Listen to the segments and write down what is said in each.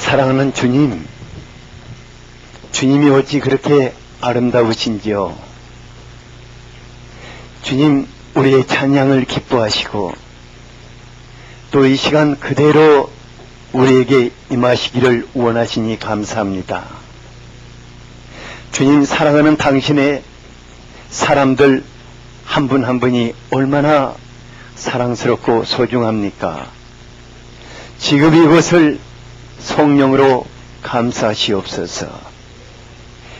사랑하는 주님, 주님이 어찌 그렇게 아름다우신지요. 주님, 우리의 찬양을 기뻐하시고 또 이 시간 그대로 우리에게 임하시기를 원하시니 감사합니다. 주님, 사랑하는 당신의 사람들 한 분 한 분이 얼마나 사랑스럽고 소중합니까? 지금 이것을 성령으로 감싸시옵소서.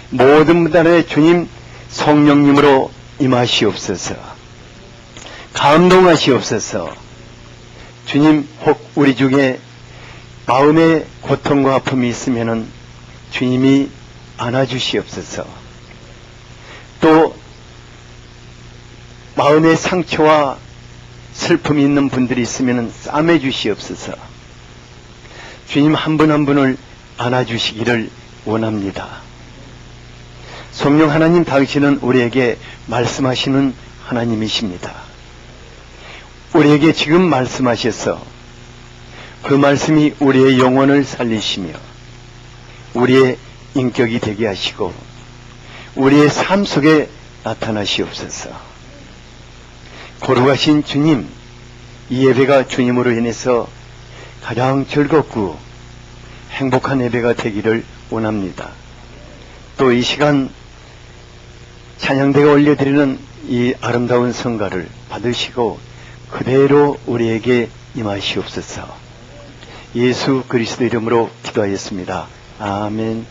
모든 분들의 주님 성령님으로 임하시옵소서. 감동하시옵소서. 주님, 혹 우리 중에 마음의 고통과 아픔이 있으면은 주님이 안아주시옵소서. 또 마음의 상처와 슬픔이 있는 분들이 있으면은 싸매 주시옵소서. 주님, 한 분 한 분을 안아주시기를 원합니다. 성령 하나님, 당신은 우리에게 말씀하시는 하나님이십니다. 우리에게 지금 말씀하셔서 그 말씀이 우리의 영혼을 살리시며 우리의 인격이 되게 하시고 우리의 삶 속에 나타나시옵소서. 거룩하신 주님, 이 예배가 주님으로 인해서 가장 즐겁고 행복한 예배가 되기를 원합니다. 또 이 시간 찬양대가 올려드리는 이 아름다운 성가를 받으시고 그대로 우리에게 임하시옵소서. 예수 그리스도 이름으로 기도하였습니다. 아멘.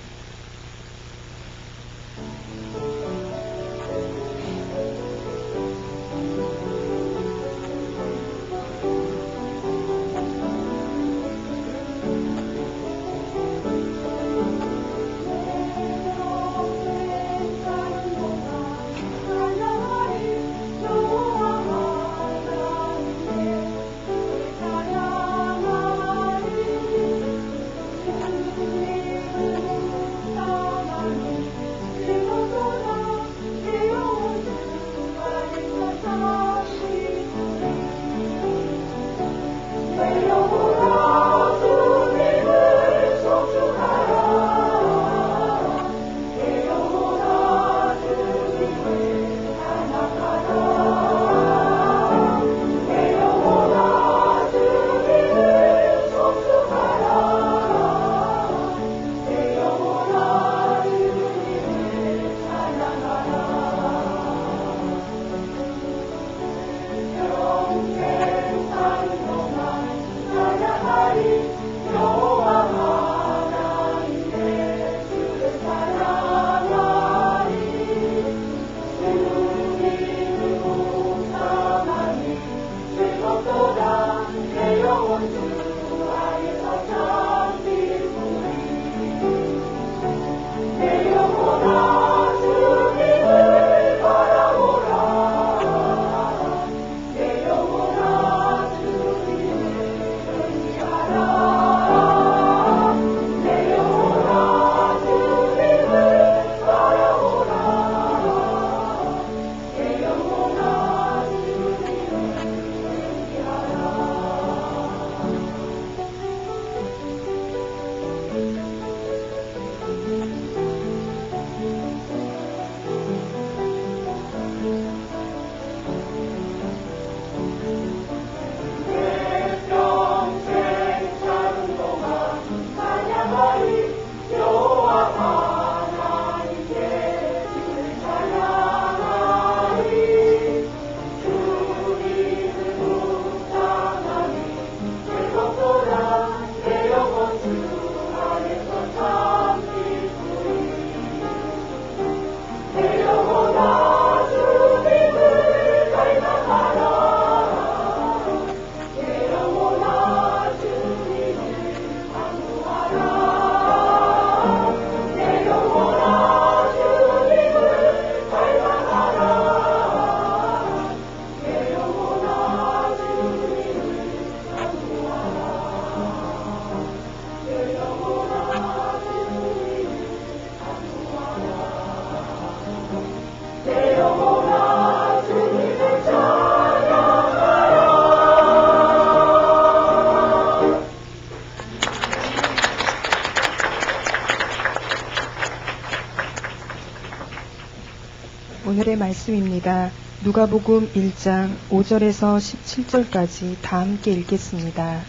오늘의 말씀입니다. 누가복음 1장 5절에서 17절까지 다 함께 읽겠습니다.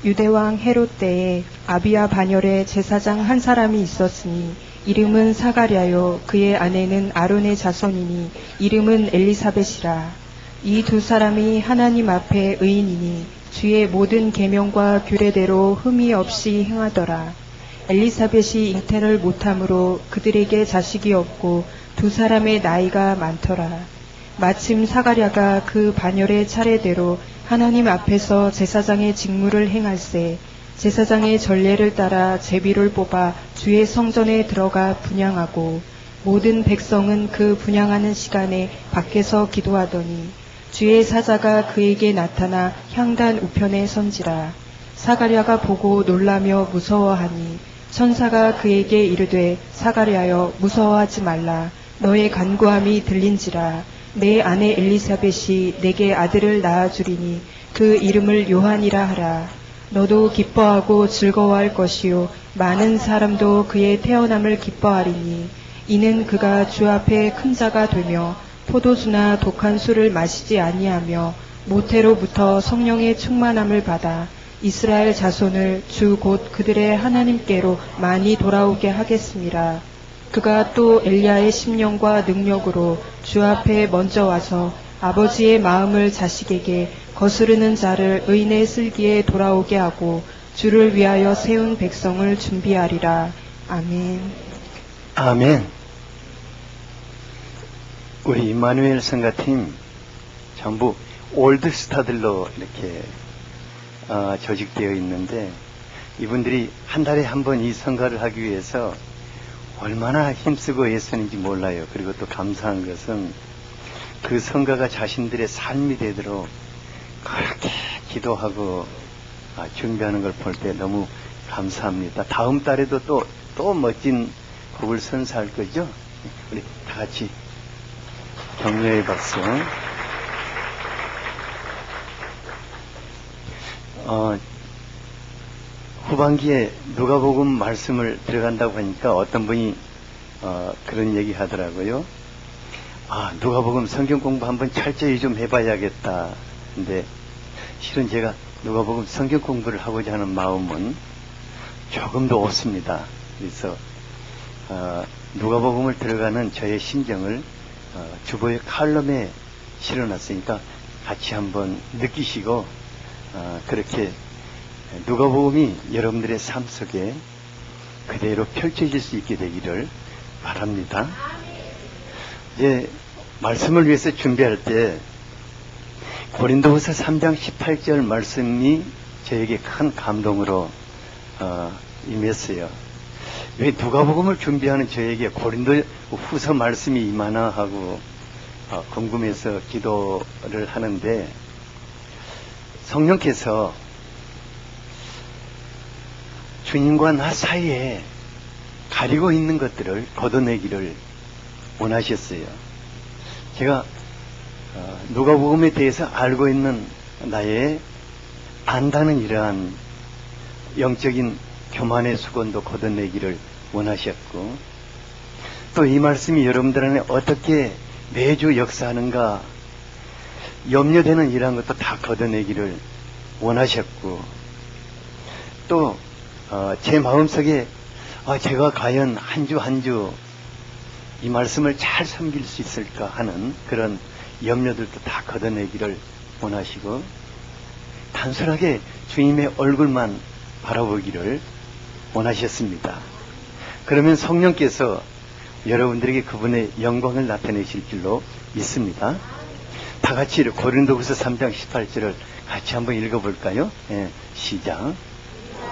유대왕 헤롯 때에 아비야 반열에 제사장 한 사람이 있었으니 이름은 사가랴요 그의 아내는 아론의 자손이니 이름은 엘리사벳이라. 이 두 사람이 하나님 앞에 의인이니 주의 모든 계명과 규례대로 흠이 없이 행하더라. 엘리사벳이 잉태를 못함으로 그들에게 자식이 없고 두 사람의 나이가 많더라. 마침 사가랴가 그 반열의 차례대로 하나님 앞에서 제사장의 직무를 행할세 제사장의 전례를 따라 제비를 뽑아 주의 성전에 들어가 분향하고 모든 백성은 그 분향하는 시간에 밖에서 기도하더니 주의 사자가 그에게 나타나 향단 우편에 선지라. 사가랴가 보고 놀라며 무서워하니 천사가 그에게 이르되 사가랴여 무서워하지 말라. 너의 간구함이 들린지라. 내 아내 엘리사벳이 내게 아들을 낳아주리니 그 이름을 요한이라 하라. 너도 기뻐하고 즐거워할 것이요 많은 사람도 그의 태어남을 기뻐하리니 이는 그가 주 앞에 큰 자가 되며 포도주나 독한 술을 마시지 아니하며 모태로부터 성령의 충만함을 받아 이스라엘 자손을 주 곧 그들의 하나님께로 많이 돌아오게 하겠습니다. 그가 또 엘리야의 심령과 능력으로 주 앞에 먼저 와서 아버지의 마음을 자식에게 거스르는 자를 의인의 쓸기에 돌아오게 하고 주를 위하여 세운 백성을 준비하리라. 아멘. 아멘. 우리 임마누엘 성가팀 전부 올드스타들로 이렇게 조직되어 있는데 이분들이 한 달에 한 번 이 성가를 하기 위해서 얼마나 힘쓰고 애쓰는지 몰라요. 그리고 또 감사한 것은 그 성가가 자신들의 삶이 되도록 그렇게 기도하고 준비하는 걸 볼 때 너무 감사합니다. 다음 달에도 또 멋진 곡을 선사할 거죠? 우리 다 같이 격려의 박수. 후반기에 누가복음 말씀을 들어간다고 하니까 어떤 분이 그런 얘기 하더라고요. 누가복음 성경 공부 한번 철저히 좀 해봐야겠다. 근데 실은 제가 누가복음 성경 공부를 하고자 하는 마음은 조금도 없습니다. 그래서 누가복음을 들어가는 저의 심정을 주보의 칼럼에 실어놨으니까 같이 한번 느끼시고 그렇게 누가복음이 여러분들의 삶 속에 그대로 펼쳐질 수 있게 되기를 바랍니다. 이제 말씀을 위해서 준비할 때 고린도후서 3장 18절 말씀이 저에게 큰 감동으로 임했어요. 왜 누가복음을 준비하는 저에게 고린도후서 말씀이 임하나 하고 궁금해서 기도를 하는데 성령께서 주님과 나 사이에 가리고 있는 것들을 걷어내기를 원하셨어요. 제가 누가복음에 대해서 알고 있는 나의 안다는 이러한 영적인 교만의 수건도 걷어내기를 원하셨고 또 이 말씀이 여러분들 안에 어떻게 매주 역사하는가 염려되는 이러한 것도 다 걷어내기를 원하셨고 또 제 마음속에 제가 과연 한 주 한 주 이 말씀을 잘 섬길 수 있을까 하는 그런 염려들도 다 걷어내기를 원하시고 단순하게 주님의 얼굴만 바라보기를 원하셨습니다. 그러면 성령께서 여러분들에게 그분의 영광을 나타내실 줄로 믿습니다. 다 같이 고린도후서 3장 18절을 같이 한번 읽어볼까요? 시작.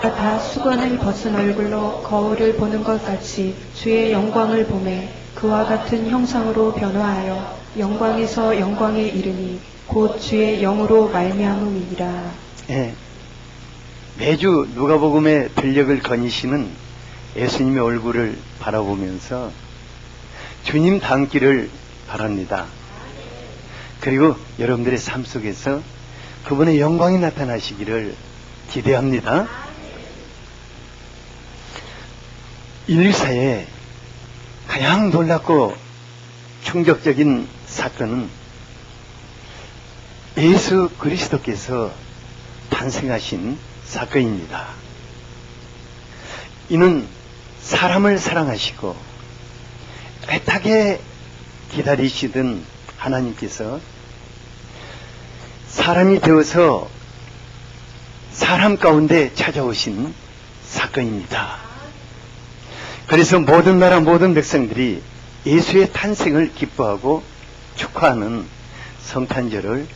다 수건을 벗은 얼굴로 거울을 보는 것 같이 주의 영광을 보매 그와 같은 형상으로 변화하여 영광에서 영광에 이르니 곧 주의 영으로 말미암음이니라. 매주 누가복음의 들녘을 거니시는 예수님의 얼굴을 바라보면서 주님 닮기를 바랍니다. 그리고 여러분들의 삶 속에서 그분의 영광이 나타나시기를 기대합니다. 인류사에 가장 놀랍고 충격적인 사건은 예수 그리스도께서 탄생하신 사건입니다. 이는 사람을 사랑하시고 애타게 기다리시던 하나님께서 사람이 되어서 사람 가운데 찾아오신 사건입니다. 그래서 모든 나라 모든 백성들이 예수의 탄생을 기뻐하고 축하하는 성탄절을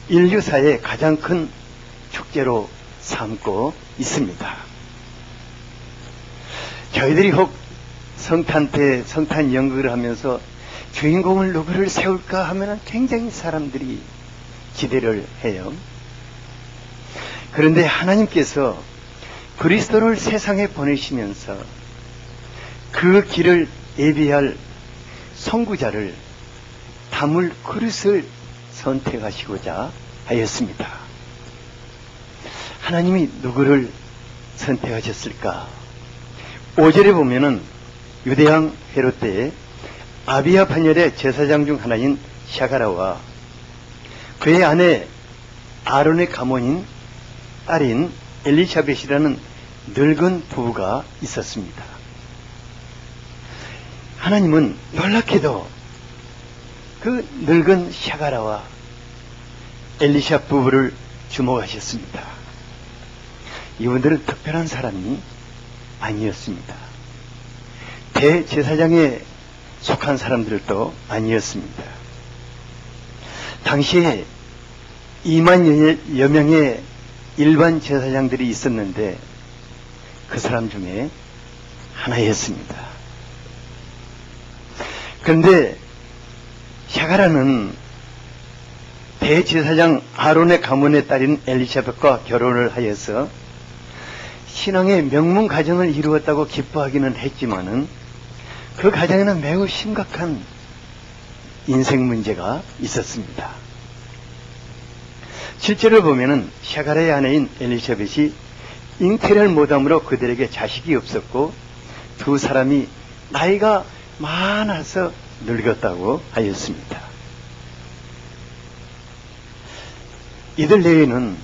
인류사의 가장 큰 축제로 삼고 있습니다. 저희들이 혹 성탄 때 성탄 연극을 하면서 주인공을 누구를 세울까 하면 굉장히 사람들이 기대를 해요. 그런데 하나님께서 그리스도를 세상에 보내시면서 그 길을 예비할 선구자를 담을 그릇을 선택하시고자 하였습니다. 하나님이 누구를 선택하셨을까? 5절에 보면은 유대왕 헤롯 때에 아비야 반열의 제사장 중 하나인 샤가라와 그의 아내 아론의 가문인 딸인 엘리사벳이라는 늙은 부부가 있었습니다. 하나님은 놀랍게도 그 늙은 샤가라와 엘리사 부부를 주목하셨습니다. 이분들은 특별한 사람이 아니었습니다. 대제사장에 속한 사람들도 아니었습니다. 당시에 2만여 명의 일반 제사장들이 있었는데 그 사람 중에 하나였습니다. 그런데 샤가라는 대제사장 아론의 가문의 딸인 엘리사벳과 결혼을 하여서 신앙의 명문 가정을 이루었다고 기뻐하기는 했지만은 그 가정에는 매우 심각한 인생 문제가 있었습니다. 실제로 보면은 샤가라의 아내인 엘리사벳이 잉태를 못함으로 그들에게 자식이 없었고 두 사람이 나이가 많아서 늙었다고 하였습니다. 이들 내에는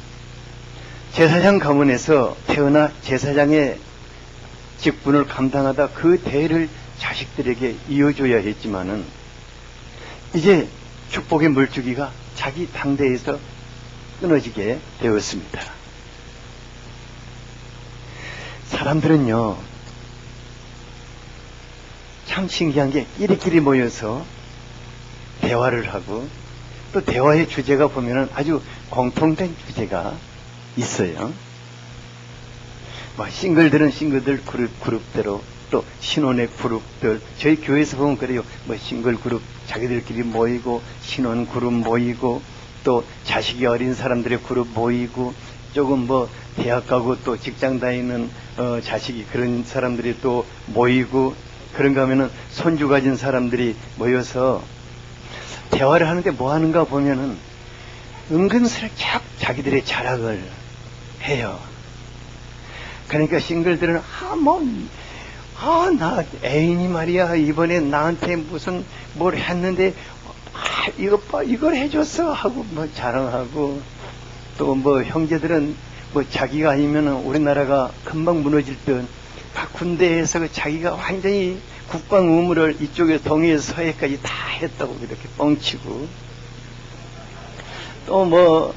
제사장 가문에서 태어나 제사장의 직분을 감당하다 그 대를 자식들에게 이어줘야 했지만은 이제 축복의 물주기가 자기 당대에서 끊어지게 되었습니다. 사람들은요, 참 신기한 게 끼리끼리 모여서 대화를 하고 또 대화의 주제가 보면은 아주 공통된 주제가 있어요. 뭐 싱글들은 싱글들 그룹대로 또 신혼의 그룹들 저희 교회에서 보면 그래요. 뭐 싱글 그룹 자기들끼리 모이고 신혼 그룹 모이고 또 자식이 어린 사람들의 그룹 모이고 조금 뭐 대학 가고 또 직장 다니는 자식이 그런 사람들이 또 모이고 그런가 하면은 손주 가진 사람들이 모여서 대화를 하는데 뭐 하는가 보면은 은근스럽게 자기들의 자랑을 해요. 그러니까 싱글들은 나 애인이 말이야 이번에 나한테 무슨 뭘 했는데 이것 봐 이걸 해줬어 하고 뭐 자랑하고 또 뭐 형제들은 뭐 자기가 아니면은 우리나라가 금방 무너질 듯 각 군대에서 자기가 완전히 국방 의무를 이쪽에 동해에서 서해까지 다 했다고 이렇게 뻥치고 또 뭐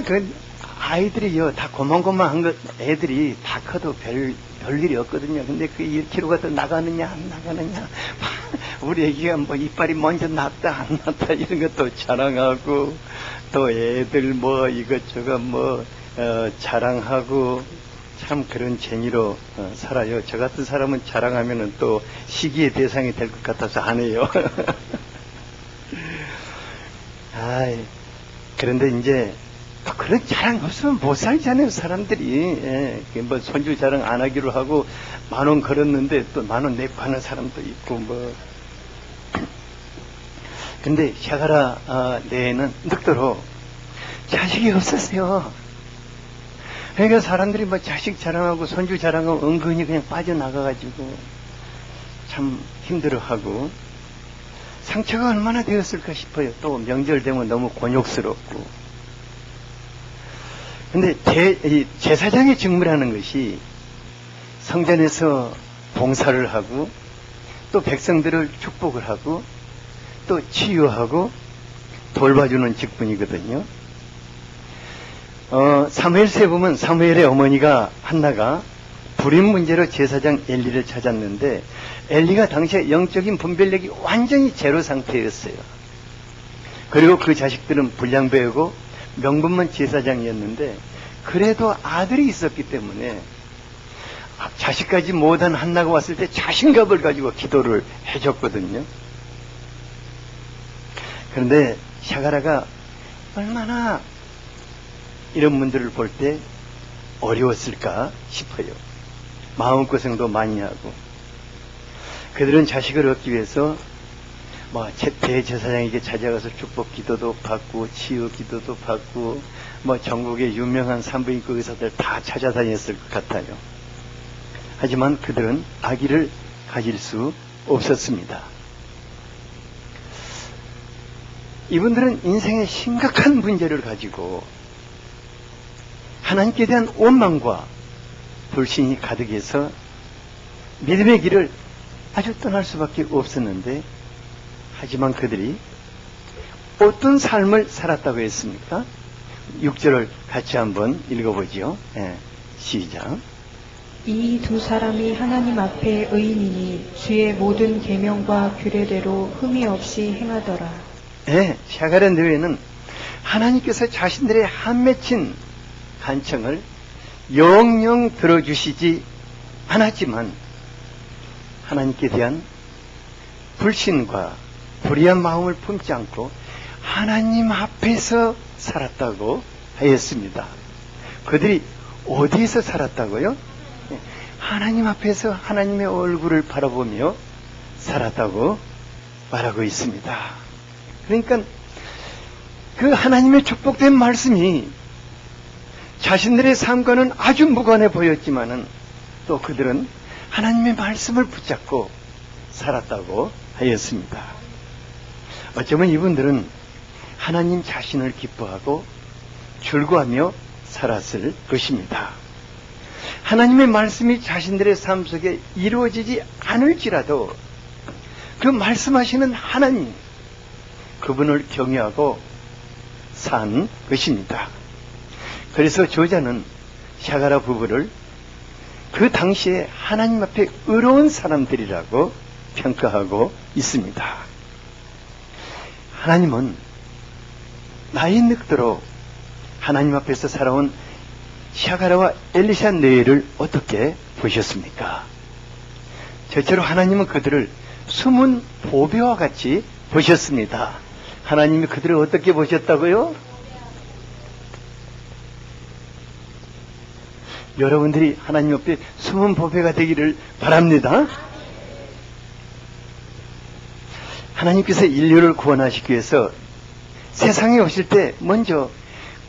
그 아이들이요 다 고만고만한 것 애들이 다 커도 별일이 없거든요. 근데 그 1kg가 더 나가느냐 안 나가느냐 우리 애기가 뭐 이빨이 먼저 났다 안 났다 이런 것도 자랑하고 또 애들 뭐 이것저것 뭐 자랑하고 참 그런 재미로 살아요. 저 같은 사람은 자랑하면은 또 시기의 대상이 될 것 같아서 안 해요. 그런데 이제 또 그런 자랑 없으면 못 살잖아요, 사람들이. 예, 뭐 손주 자랑 안 하기로 하고 10,000원 걸었는데 또 10,000원 내고 하는 사람도 있고 뭐. 근데 샤가라 내에는 늑도로 자식이 없었어요. 그러니까 사람들이 뭐 자식 자랑하고 손주 자랑하고 은근히 그냥 빠져나가가지고 참 힘들어하고 상처가 얼마나 되었을까 싶어요. 또 명절 되면 너무 곤욕스럽고. 근데 제사장의 직무라는 것이 성전에서 봉사를 하고 또 백성들을 축복을 하고 또 치유하고 돌봐주는 직분이거든요. 사무엘서에 보면 사무엘의 어머니가 한나가 불임 문제로 제사장 엘리를 찾았는데 엘리가 당시에 영적인 분별력이 완전히 제로 상태였어요. 그리고 그 자식들은 불량배우고 명분만 제사장이었는데 그래도 아들이 있었기 때문에 자식까지 못한 한나가 왔을 때 자신감을 가지고 기도를 해줬거든요. 그런데 샤가라가 얼마나 이런 분들을 볼 때 어려웠을까 싶어요. 마음고생도 많이 하고. 그들은 자식을 얻기 위해서 대제사장에게 찾아가서 축복 기도도 받고 치유 기도도 받고 전국의 유명한 산부인과 의사들 다 찾아다녔을 것 같아요. 하지만 그들은 아기를 가질 수 없었습니다. 이분들은 인생에 심각한 문제를 가지고 하나님께 대한 원망과 불신이 가득해서 믿음의 길을 아주 떠날 수밖에 없었는데, 하지만 그들이 어떤 삶을 살았다고 했습니까? 6절을 같이 한번 읽어보죠. 시작. 이 두 사람이 하나님 앞에 의인이니 주의 모든 계명과 규례대로 흠이 없이 행하더라. 샤가랴 너희는 하나님께서 자신들의 한 맺힌 간청을 영영 들어주시지 않았지만 하나님께 대한 불신과 불의한 마음을 품지 않고 하나님 앞에서 살았다고 하였습니다. 그들이 어디에서 살았다고요? 하나님 앞에서 하나님의 얼굴을 바라보며 살았다고 말하고 있습니다. 그러니까 그 하나님의 축복된 말씀이 자신들의 삶과는 아주 무관해 보였지만은 또 그들은 하나님의 말씀을 붙잡고 살았다고 하였습니다. 어쩌면 이분들은 하나님 자신을 기뻐하고 즐거워하며 살았을 것입니다. 하나님의 말씀이 자신들의 삶 속에 이루어지지 않을지라도 그 말씀하시는 하나님, 그분을 경외하고 산 것입니다. 그래서 저자는 샤가랴 부부를 그 당시에 하나님 앞에 의로운 사람들이라고 평가하고 있습니다. 하나님은 나이 늙도록 하나님 앞에서 살아온 샤가랴와 엘리샤 너희를 어떻게 보셨습니까? 저처럼 하나님은 그들을 숨은 보배와 같이 보셨습니다. 하나님이 그들을 어떻게 보셨다고요? 여러분들이 하나님 앞에 숨은 보배가 되기를 바랍니다. 하나님께서 인류를 구원하시기 위해서 세상에 오실 때 먼저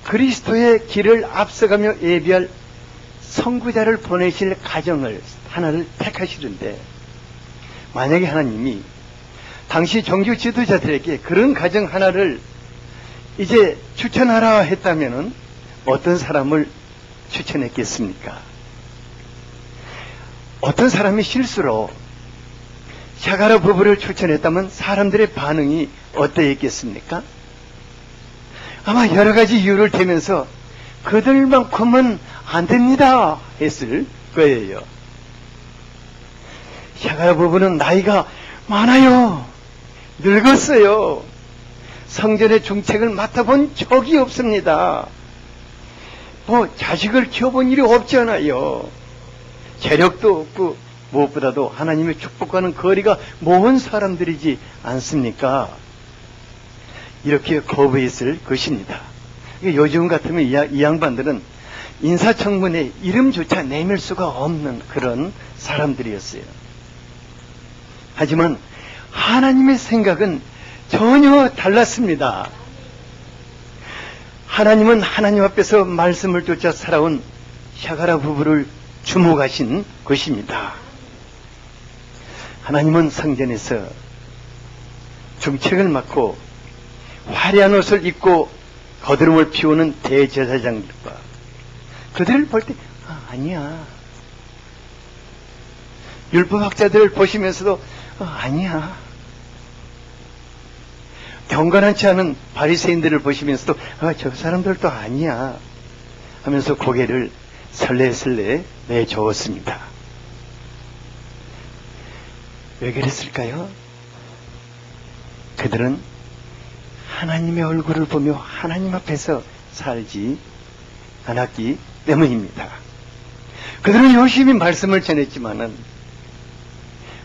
그리스도의 길을 앞서가며 예비할 선구자를 보내실 가정을 하나를 택하시는데, 만약에 하나님이 당시 종교 지도자들에게 그런 가정 하나를 이제 추천하라 했다면은 어떤 사람을 추천했겠습니까? 어떤 사람이 실수로 샤가랴 부부를 추천했다면 사람들의 반응이 어떠했겠습니까? 아마 여러 가지 이유를 대면서 그들만큼은 안 됩니다 했을 거예요. 샤가랴 부부는 나이가 많아요. 늙었어요. 성전의 중책을 맡아본 적이 없습니다. 자식을 키워본 일이 없잖아요. 재력도 없고 무엇보다도 하나님의 축복과는 거리가 먼 사람들이지 않습니까? 이렇게 거부했을 것입니다. 요즘 같으면 이 양반들은 인사청문회 이름조차 내밀 수가 없는 그런 사람들이었어요. 하지만 하나님의 생각은 전혀 달랐습니다. 하나님은 하나님 앞에서 말씀을 쫓아 살아온 샤가랴 부부를 주목하신 것입니다. 하나님은 성전에서 중책을 맡고 화려한 옷을 입고 거드름을 피우는 대제사장들과 그들을 볼 때 아니야. 율법학자들을 보시면서도 아니야. 경건하지 않은 바리새인들을 보시면서도 저 사람들도 아니야 하면서 고개를 설레설레 내저었습니다. 왜 그랬을까요? 그들은 하나님의 얼굴을 보며 하나님 앞에서 살지 않았기 때문입니다. 그들은 열심히 말씀을 전했지만은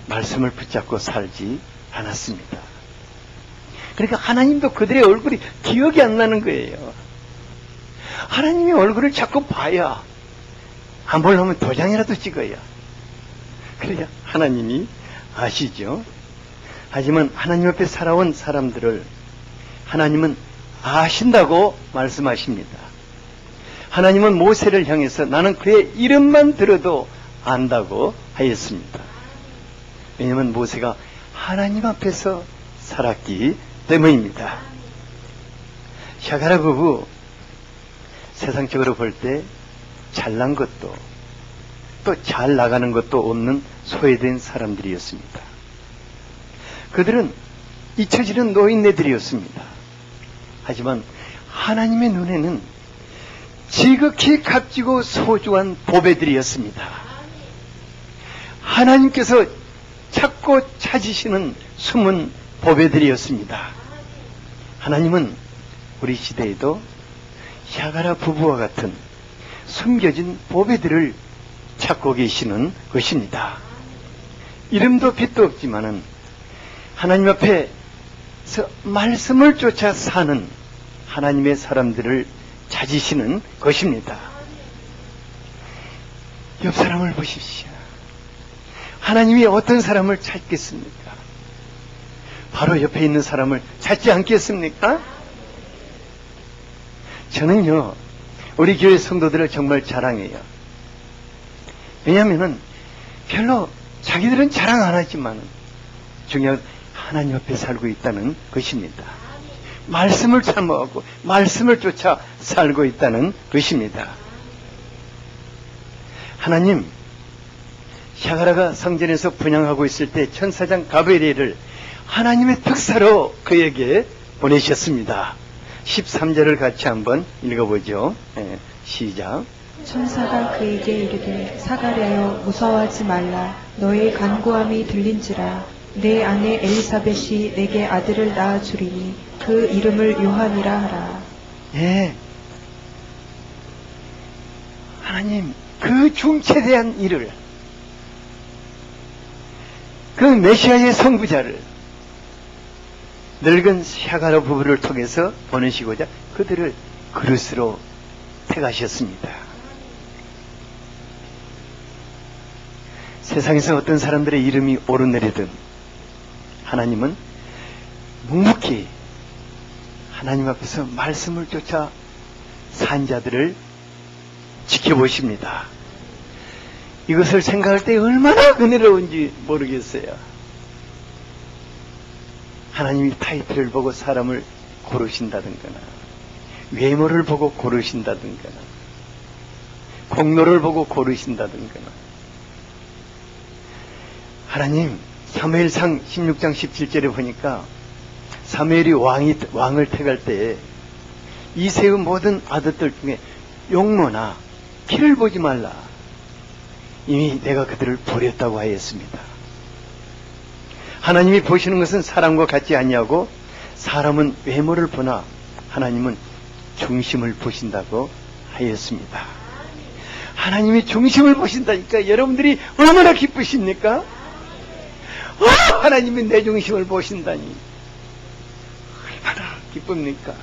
말씀을 붙잡고 살지 않았습니다. 그러니까 하나님도 그들의 얼굴이 기억이 안 나는 거예요. 하나님의 얼굴을 자꾸 봐야 안 보려면 도장이라도 찍어야 그래야 하나님이 아시죠. 하지만 하나님 앞에 살아온 사람들을 하나님은 아신다고 말씀하십니다. 하나님은 모세를 향해서 나는 그의 이름만 들어도 안다고 하였습니다. 왜냐하면 모세가 하나님 앞에서 살았기 때문입니다. 샤가라 부부 세상적으로 볼 때 잘난 것도 또 잘 나가는 것도 없는 소외된 사람들이었습니다. 그들은 잊혀지는 노인네들이었습니다. 하지만 하나님의 눈에는 지극히 값지고 소중한 보배들이었습니다. 하나님께서 찾고 찾으시는 숨은 보배들이었습니다. 하나님은 우리 시대에도 샤가라 부부와 같은 숨겨진 보배들을 찾고 계시는 것입니다. 이름도 빛도 없지만은 하나님 앞에서 말씀을 쫓아 사는 하나님의 사람들을 찾으시는 것입니다. 옆 사람을 보십시오. 하나님이 어떤 사람을 찾겠습니까? 바로 옆에 있는 사람을 찾지 않겠습니까? 저는요, 우리 교회 성도들을 정말 자랑해요. 왜냐하면은 별로 자기들은 자랑 안 하지만 중요한 하나님 앞에 살고 있다는 것입니다. 말씀을 참아하고 말씀을 쫓아 살고 있다는 것입니다. 하나님, 샤가라가 성전에서 분향하고 있을 때 천사장 가브리엘을 하나님의 특사로 그에게 보내셨습니다. 13절을 같이 한번 읽어보죠. 네, 시작. 천사가 그에게 이르되 사가랴여 무서워하지 말라. 너의 간구함이 들린지라. 내 아내 엘리사벳이 내게 아들을 낳아 주리니 그 이름을 요한이라 하라. 예. 하나님, 그 중체대한 일을, 그 메시아의 선구자를 늙은 샤가라 부부를 통해서 보내시고자 그들을 그릇으로 택하셨습니다. 세상에서 어떤 사람들의 이름이 오르내리든 하나님은 묵묵히 하나님 앞에서 말씀을 쫓아 산 자들을 지켜보십니다. 이것을 생각할 때 얼마나 은혜로운지 모르겠어요. 하나님이 타이틀을 보고 사람을 고르신다든가, 외모를 보고 고르신다든가, 공로를 보고 고르신다든가. 하나님, 사무엘상 16장 17절에 보니까 사무엘이 왕을 택할 때에 이새의 모든 아들들 중에 용모나 키를 보지 말라. 이미 내가 그들을 버렸다고 하였습니다. 하나님이 보시는 것은 사람과 같지 아니하고 사람은 외모를 보나 하나님은 중심을 보신다고 하였습니다. 하나님이 중심을 보신다니까 여러분들이 얼마나 기쁘십니까? 하나님이 내 중심을 보신다니 얼마나 기쁩니까?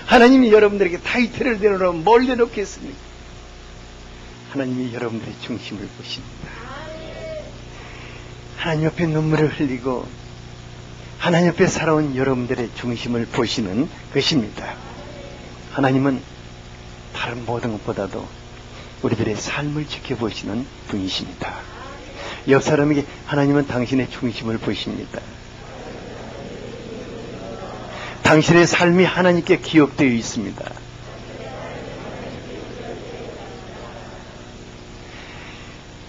하나님이 여러분들에게 타이틀을 내놓으면 뭘 내놓겠습니까? 하나님이 여러분들의 중심을 보십니다. 하나님 앞에 눈물을 흘리고 하나님 앞에 살아온 여러분들의 중심을 보시는 것입니다. 하나님은 다른 모든 것보다도 우리들의 삶을 지켜보시는 분이십니다. 옆 사람에게 하나님은 당신의 중심을 보십니다. 당신의 삶이 하나님께 기억되어 있습니다.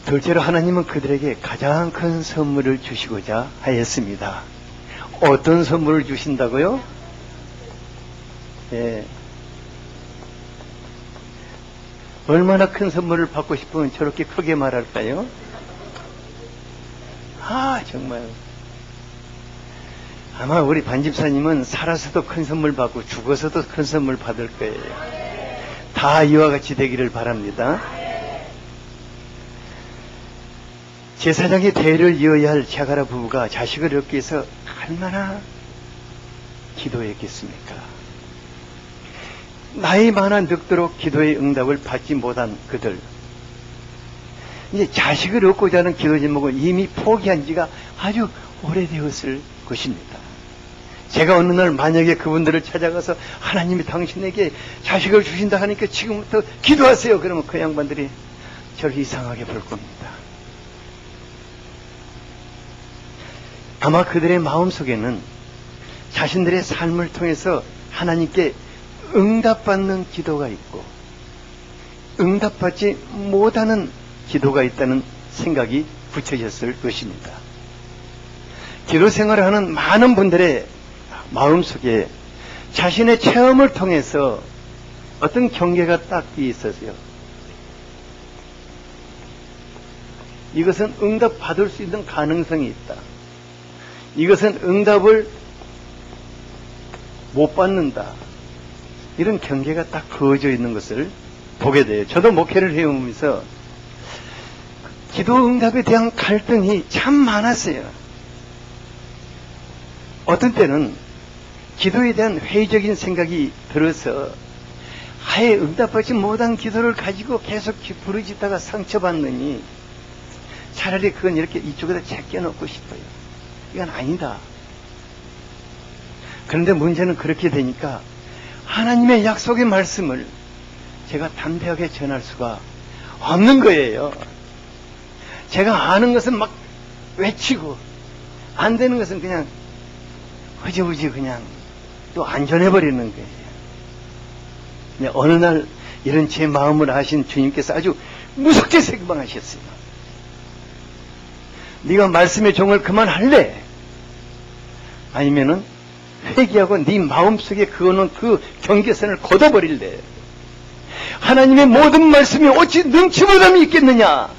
둘째로 하나님은 그들에게 가장 큰 선물을 주시고자 하였습니다. 어떤 선물을 주신다고요? 예. 얼마나 큰 선물을 받고 싶으면 저렇게 크게 말할까요? 정말. 아마 우리 반집사님은 살아서도 큰 선물 받고 죽어서도 큰 선물 받을 거예요. 다 이와 같이 되기를 바랍니다. 제사장의 대를 이어야 할 샤가라 부부가 자식을 얻기 위해서 얼마나 기도했겠습니까? 나이 많아 늙도록 기도의 응답을 받지 못한 그들. 이제 자식을 얻고자 하는 기도 제목을 이미 포기한 지가 아주 오래되었을 것입니다. 제가 어느 날 만약에 그분들을 찾아가서 하나님이 당신에게 자식을 주신다 하니까 지금부터 기도하세요. 그러면 그 양반들이 저를 이상하게 볼 겁니다. 아마 그들의 마음속에는 자신들의 삶을 통해서 하나님께 응답받는 기도가 있고 응답받지 못하는 기도가 있다는 생각이 붙여졌을 것입니다. 기도 생활을 하는 많은 분들의 마음속에 자신의 체험을 통해서 어떤 경계가 딱 있었어요. 이것은 응답받을 수 있는 가능성이 있다. 이것은 응답을 못 받는다. 이런 경계가 딱 그어져 있는 것을 보게 돼요. 저도 목회를 해오면서 기도 응답에 대한 갈등이 참 많았어요. 어떤 때는 기도에 대한 회의적인 생각이 들어서 아예 응답받지 못한 기도를 가지고 계속 부르짖다가 상처받느니 차라리 그건 이렇게 이쪽에다 제껴놓고 싶어요. 이건 아니다. 그런데 문제는 그렇게 되니까 하나님의 약속의 말씀을 제가 담대하게 전할 수가 없는 거예요. 제가 아는 것은 막 외치고 안 되는 것은 그냥 흐지부지 그냥 또 안전해버리는 거예요. 근데 어느 날 이런 제 마음을 아신 주님께서 아주 무섭게 책망하셨어요. 네가 말씀의 종을 그만할래? 아니면은 회개하고 네 마음속에 그거는 그 경계선을 걷어버릴래? 하나님의 모든 말씀이 어찌 능치 못함이 있겠느냐?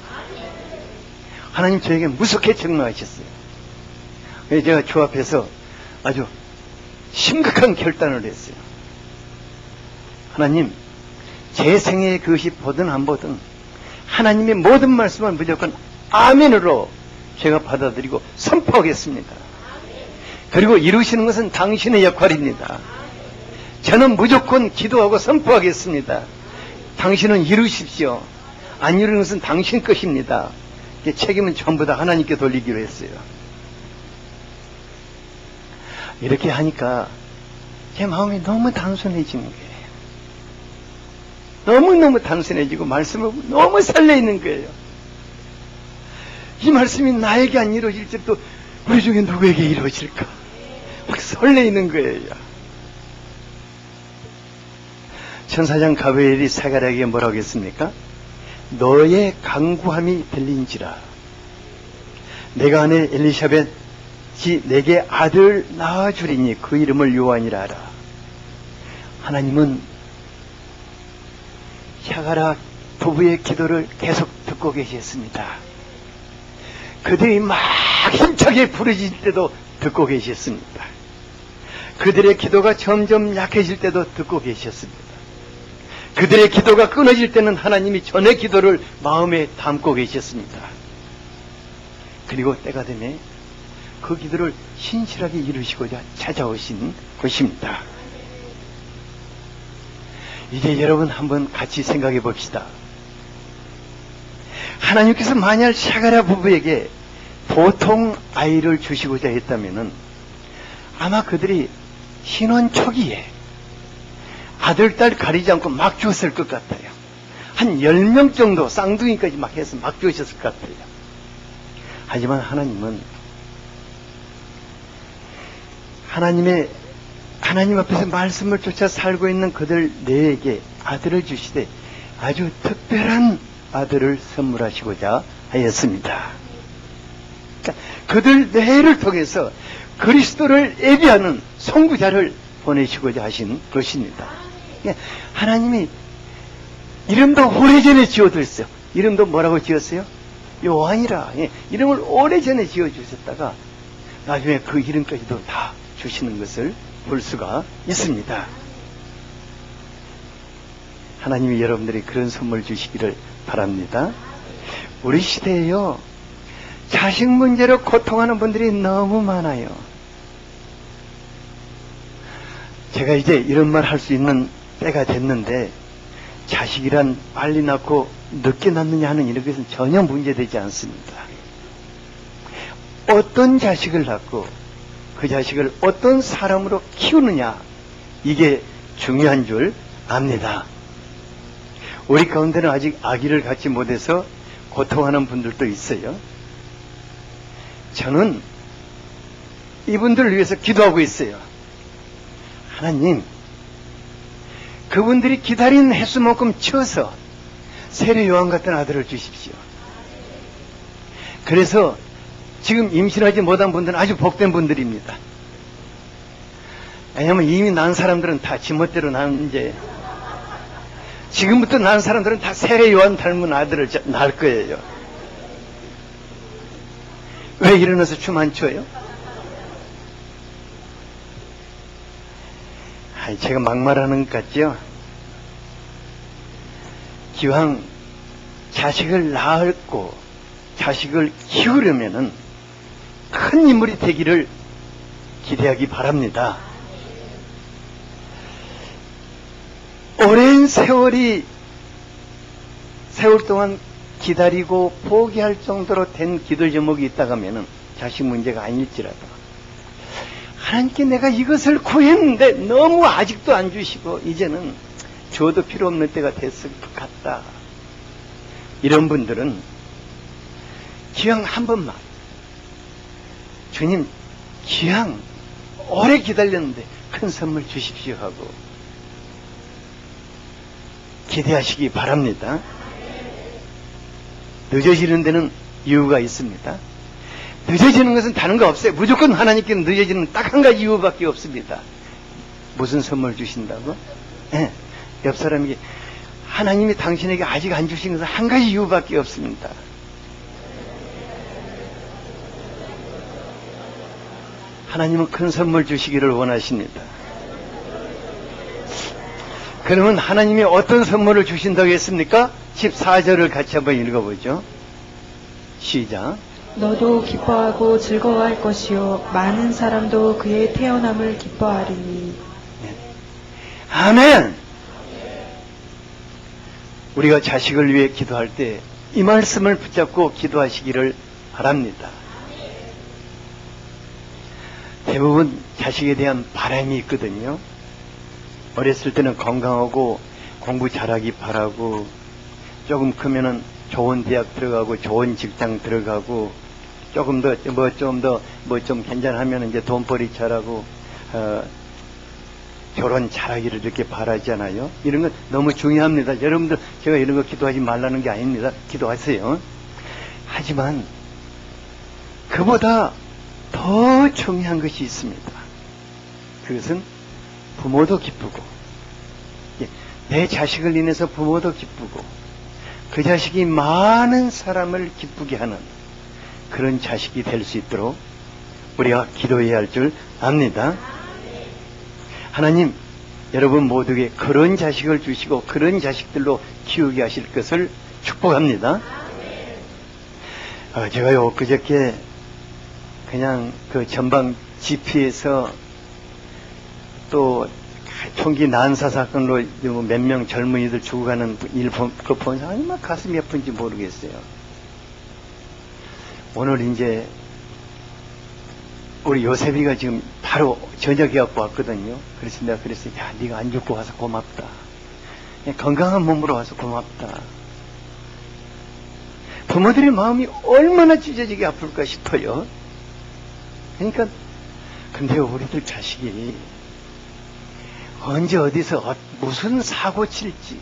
하나님 저에게 무섭게 책망하셨어요. 그래서 제가 주 앞에서 아주 심각한 결단을 했어요. 하나님, 제 생애에 그것이 보든 안 보든 하나님의 모든 말씀을 무조건 아멘으로 제가 받아들이고 선포하겠습니다. 그리고 이루시는 것은 당신의 역할입니다. 저는 무조건 기도하고 선포하겠습니다. 당신은 이루십시오. 안 이루는 것은 당신 것입니다. 책임은 전부 다 하나님께 돌리기로 했어요. 이렇게 하니까 제 마음이 너무 단순해지는 거예요. 너무너무 단순해지고 말씀을 너무 설레이는 거예요. 이 말씀이 나에게 안 이루어질 때도 우리 중에 누구에게 이루어질까? 막 설레이는 거예요. 천사장 가브리엘이 사가랴에게 뭐라고 했습니까? 너의 간구함이 들린지라. 내가 아내 엘리사벳이 내게 아들 낳아주리니 그 이름을 요한이라 하라. 하나님은 샤가라 부부의 기도를 계속 듣고 계셨습니다. 그들이 막 힘차게 부르짖을 때도 듣고 계셨습니다. 그들의 기도가 점점 약해질 때도 듣고 계셨습니다. 그들의 기도가 끊어질 때는 하나님이 전의 기도를 마음에 담고 계셨습니다. 그리고 때가 되매 그 기도를 신실하게 이루시고자 찾아오신 것입니다. 이제 여러분 한번 같이 생각해 봅시다. 하나님께서 만약 샤가랴 부부에게 보통 아이를 주시고자 했다면은 아마 그들이 신혼 초기에 아들, 딸 가리지 않고 막 주었을 것 같아요. 한 10명 정도 쌍둥이까지 막 해서 막 주셨을 것 같아요. 하지만 하나님은 하나님 앞에서 말씀을 쫓아 살고 있는 그들 내에게 아들을 주시되 아주 특별한 아들을 선물하시고자 하였습니다. 그러니까 그들 내를 통해서 그리스도를 예비하는 선구자를 보내시고자 하신 것입니다. 그러니까 하나님이 이름도 오래전에 지어두셨어요. 이름도 뭐라고 지었어요? 요한이라. 이름을 오래전에 지어주셨다가 나중에 그 이름까지도 다 주시는 것을 볼 수가 있습니다. 하나님이 여러분들이 그런 선물 주시기를 바랍니다. 우리 시대에요, 자식 문제로 고통하는 분들이 너무 많아요. 제가 이제 이런 말 할 수 있는 때가 됐는데, 자식이란 빨리 낳고 늦게 낳느냐 하는 이런 것은 전혀 문제되지 않습니다. 어떤 자식을 낳고 그 자식을 어떤 사람으로 키우느냐, 이게 중요한 줄 압니다. 우리 가운데는 아직 아기를 갖지 못해서 고통하는 분들도 있어요. 저는 이분들을 위해서 기도하고 있어요. 하나님, 그분들이 기다린 횟수만큼 치어서 세례 요한 같은 아들을 주십시오. 그래서 지금 임신하지 못한 분들은 아주 복된 분들입니다. 왜냐하면 이미 난 사람들은 다 지멋대로 이제 지금부터 난 사람들은 다 세례 요한 닮은 아들을 낳을 거예요. 왜 일어나서 춤 안 춰요? 제가 막말하는 것 같죠? 기왕 자식을 낳고 자식을 키우려면은 큰 인물이 되기를 기대하기 바랍니다. 오랜 세월 동안 기다리고 포기할 정도로 된 기도 제목이 있다고 하면은 자식 문제가 아닐지라도 하나님께 내가 이것을 구했는데 너무 아직도 안 주시고 이제는 줘도 필요 없는 때가 됐을 것 같다. 이런 분들은 기왕 한 번만 주님, 기왕 오래 기다렸는데 큰 선물 주십시오 하고 기대하시기 바랍니다. 늦어지는 데는 이유가 있습니다. 늦어지는 것은 다른 거 없어요. 무조건 하나님께 늦어지는 딱 한 가지 이유밖에 없습니다. 무슨 선물 주신다고? 네. 옆 사람에게 하나님이 당신에게 아직 안 주신 것은 한 가지 이유밖에 없습니다. 하나님은 큰 선물 주시기를 원하십니다. 그러면 하나님이 어떤 선물을 주신다고 했습니까? 14절을 같이 한번 읽어보죠. 시작. 너도 기뻐하고 즐거워할 것이요 많은 사람도 그의 태어남을 기뻐하리니. 네. 아멘. 우리가 자식을 위해 기도할 때 이 말씀을 붙잡고 기도하시기를 바랍니다. 대부분 자식에 대한 바람이 있거든요. 어렸을 때는 건강하고 공부 잘하기 바라고, 조금 크면은 좋은 대학 들어가고 좋은 직장 들어가고, 조금 더 좀 괜찮으면 이제 돈벌이 잘하고 결혼 잘하기를 이렇게 바라잖아요. 이런 건 너무 중요합니다. 여러분들, 제가 이런 거 기도하지 말라는 게 아닙니다. 기도하세요. 하지만 그보다 더 중요한 것이 있습니다. 그것은 부모도 기쁘고, 내 자식을 인해서 부모도 기쁘고, 그 자식이 많은 사람을 기쁘게 하는 그런 자식이 될 수 있도록 우리가 기도해야 할 줄 압니다. 하나님, 여러분 모두에게 그런 자식을 주시고 그런 자식들로 키우게 하실 것을 축복합니다. 제가요, 그저께 그냥 그 전방 GP에서 또 총기 난사 사건으로 몇 명 젊은이들 죽어가는 일 그거 본 사람이 막 가슴이 아픈지 모르겠어요. 오늘 이제 우리 요셉이가 지금 바로 저녁에 갖고 왔거든요. 그래서 내가 그랬어요. 야, 네가 안 죽고 와서 고맙다. 건강한 몸으로 와서 고맙다. 부모들의 마음이 얼마나 찢어지게 아플까 싶어요. 그러니까 근데 우리들 자식이 언제 어디서 무슨 사고 칠지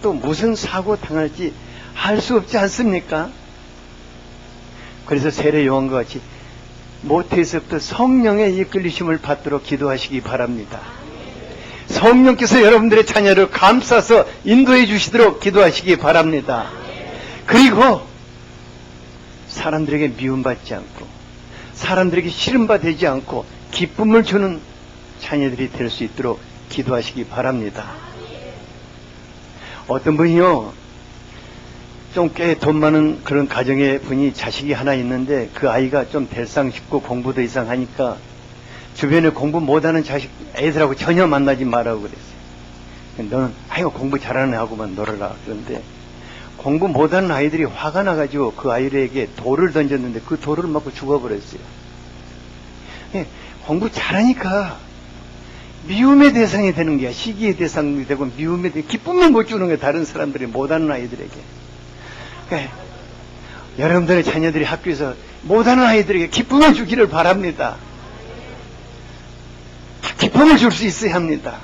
또 무슨 사고 당할지 알 수 없지 않습니까? 그래서 세례 요한과 같이 모태에서부터 성령의 이끌리심을 받도록 기도하시기 바랍니다. 성령께서 여러분들의 자녀를 감싸서 인도해 주시도록 기도하시기 바랍니다. 그리고 사람들에게 미움받지 않고 사람들에게 싫음받지 않고 기쁨을 주는 자녀들이 될 수 있도록 기도하시기 바랍니다. 어떤 분이요, 좀 꽤 돈 많은 그런 가정의 분이 자식이 하나 있는데 그 아이가 좀 될상 싶고 공부도 이상 하니까 주변에 공부 못하는 자식 애들하고 전혀 만나지 말라고 그랬어요. 너는 아이고 공부 잘하는 애하고만 놀아라. 그런데 공부 못하는 아이들이 화가 나가지고 그 아이에게 돌을 던졌는데 그 돌을 맞고 죽어버렸어요. 공부 잘하니까 미움의 대상이 되는 거야. 시기의 대상이 되고 미움의 대상, 기쁨을 못 주는 거야. 다른 사람들이 못하는 아이들에게. 그러니까 여러분들의 자녀들이 학교에서 못하는 아이들에게 기쁨을 주기를 바랍니다. 기쁨을 줄 수 있어야 합니다.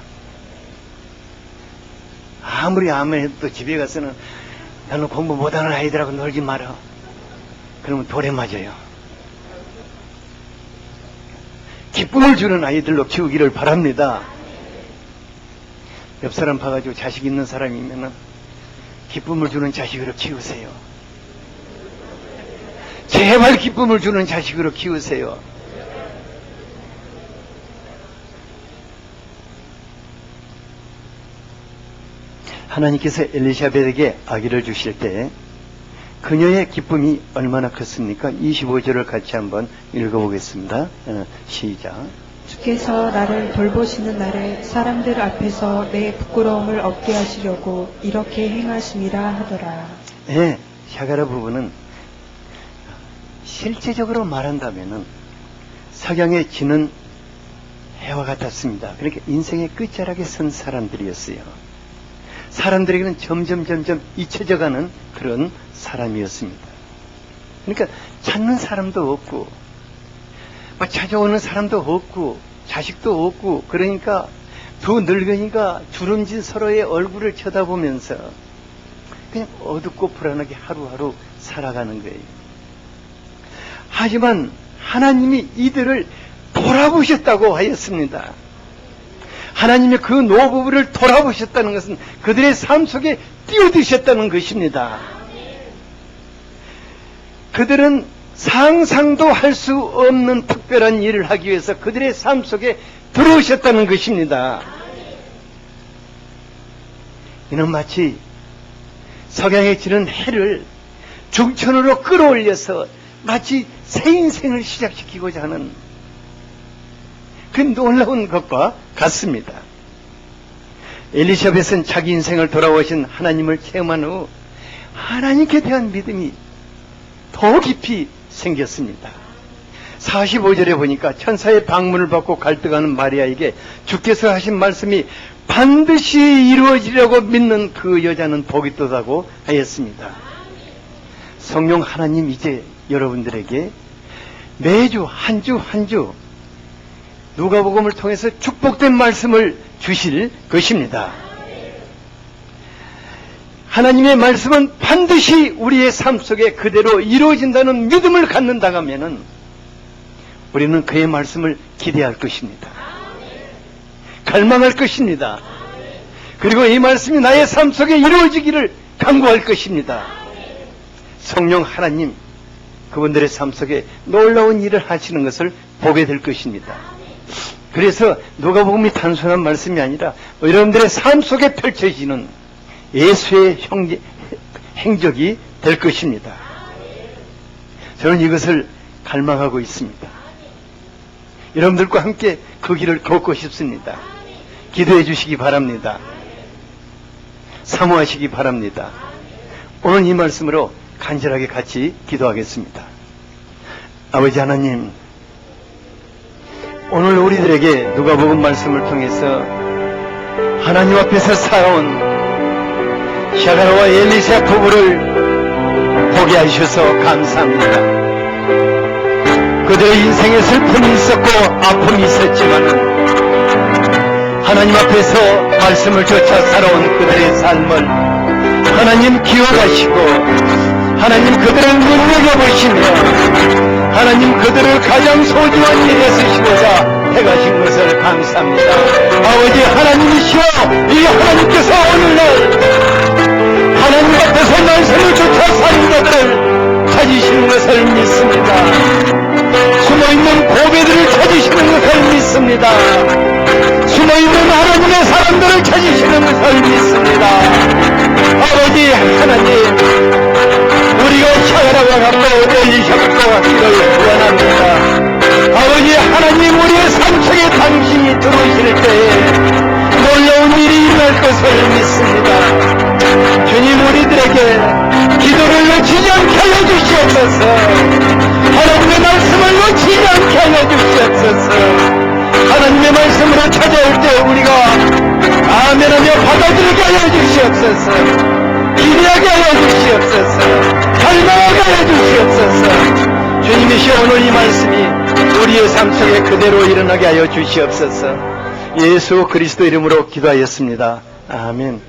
아무리 해도 집에 가서는 나는 공부 못하는 아이들하고 놀지 마라. 그러면 돌에 맞아요. 기쁨을 주는 아이들로 키우기를 바랍니다. 옆 사람 봐가지고 자식 있는 사람이면은 기쁨을 주는 자식으로 키우세요. 제발 기쁨을 주는 자식으로 키우세요. 하나님께서 엘리사벳에게 아기를 주실 때 그녀의 기쁨이 얼마나 컸습니까? 25절을 같이 한번 읽어보겠습니다. 시작. 주께서 나를 돌보시는 날에 사람들 앞에서 내 부끄러움을 없게 하시려고 이렇게 행하심이라 하더라. 네, 샤가라 부부는 실제적으로 말한다면은 석양에 지는 해와 같았습니다. 그러니까 인생의 끝자락에 선 사람들이었어요. 사람들에게는 점점 잊혀져가는 그런 사람이었습니다. 그러니까 찾는 사람도 없고 찾아오는 사람도 없고 자식도 없고 그러니까 두 늙은이가 주름진 서로의 얼굴을 쳐다보면서 그냥 어둡고 불안하게 하루하루 살아가는 거예요. 하지만 하나님이 이들을 돌아보셨다고 하였습니다. 하나님의 그 노부부를 돌아보셨다는 것은 그들의 삶 속에 뛰어드셨다는 것입니다. 그들은 상상도 할 수 없는 특별한 일을 하기 위해서 그들의 삶 속에 들어오셨다는 것입니다. 이는 마치 석양에 지는 해를 중천으로 끌어올려서 마치 새 인생을 시작시키고자 하는 그 놀라운 것과 같습니다. 엘리사벳은 자기 인생을 돌아오신 하나님을 체험한 후 하나님께 대한 믿음이 더 깊이 생겼습니다. 45절에 보니까 천사의 방문을 받고 갈등하는 마리아에게 주께서 하신 말씀이 반드시 이루어지려고 믿는 그 여자는 복이 있도다고 하였습니다. 성령 하나님 이제 여러분들에게 매주 한 주 한 주 누가복음을 통해서 축복된 말씀을 주실 것입니다. 하나님의 말씀은 반드시 우리의 삶 속에 그대로 이루어진다는 믿음을 갖는다 하면은 우리는 그의 말씀을 기대할 것입니다. 갈망할 것입니다. 그리고 이 말씀이 나의 삶 속에 이루어지기를 간구할 것입니다. 성령 하나님 그분들의 삶 속에 놀라운 일을 하시는 것을 보게 될 것입니다. 그래서 누가복음이 단순한 말씀이 아니라 여러분들의 삶 속에 펼쳐지는 예수의 행적이 될 것입니다. 저는 이것을 갈망하고 있습니다. 여러분들과 함께 그 길을 걷고 싶습니다. 기도해 주시기 바랍니다. 사모하시기 바랍니다. 오늘 이 말씀으로 간절하게 같이 기도하겠습니다. 아버지 하나님, 오늘 우리들에게 누가복음 말씀을 통해서 하나님 앞에서 살아온 샤가라와 엘리사 부부를 일어나게 하셔서 감사합니다. 그들의 인생에 슬픔이 있었고 아픔이 있었지만은 하나님 앞에서 말씀을 쫓아 살아온 그들의 삶을 하나님 기억하시고 하나님 그들을 눈여겨보시며 하나님 그들을 가장 소중한 일에 쓰시고자 해가신 것을 감사합니다. 아버지 하나님이시여, 이 하나님께서 오늘날 하나님 앞에서 말씀을 쫓아 사는 자들을 찾으시는 것을 믿습니다. 숨어있는 고배들을 찾으시는 것을 믿습니다. 숨어있는 하나님의 사람들을 찾으시는 것을 믿습니다. 아버지 하나님, 우리가 샤가라와 갖고 엘리샤과 같기를 원합니다. 아버지 하나님, 우리의 산책에 당신이 들어오실 때에 놀라운 일이 일어날 것을 믿습니다. 주님, 우리들에게 기도를 놓치지 않게 하여 주시옵소서. 하나님의 말씀을 놓치지 않게 하여 주시옵소서. 하나님의 말씀으로 찾아올 때 우리가 아멘하며 받아들이게 하여 주시옵소서. 기대하게 하여 주시옵소서. 갈망하게 하여 주시옵소서. 주님이시여, 오늘 이 말씀이 우리의 삶 속에 그대로 일어나게 하여 주시옵소서. 예수 그리스도 이름으로 기도하였습니다. 아멘.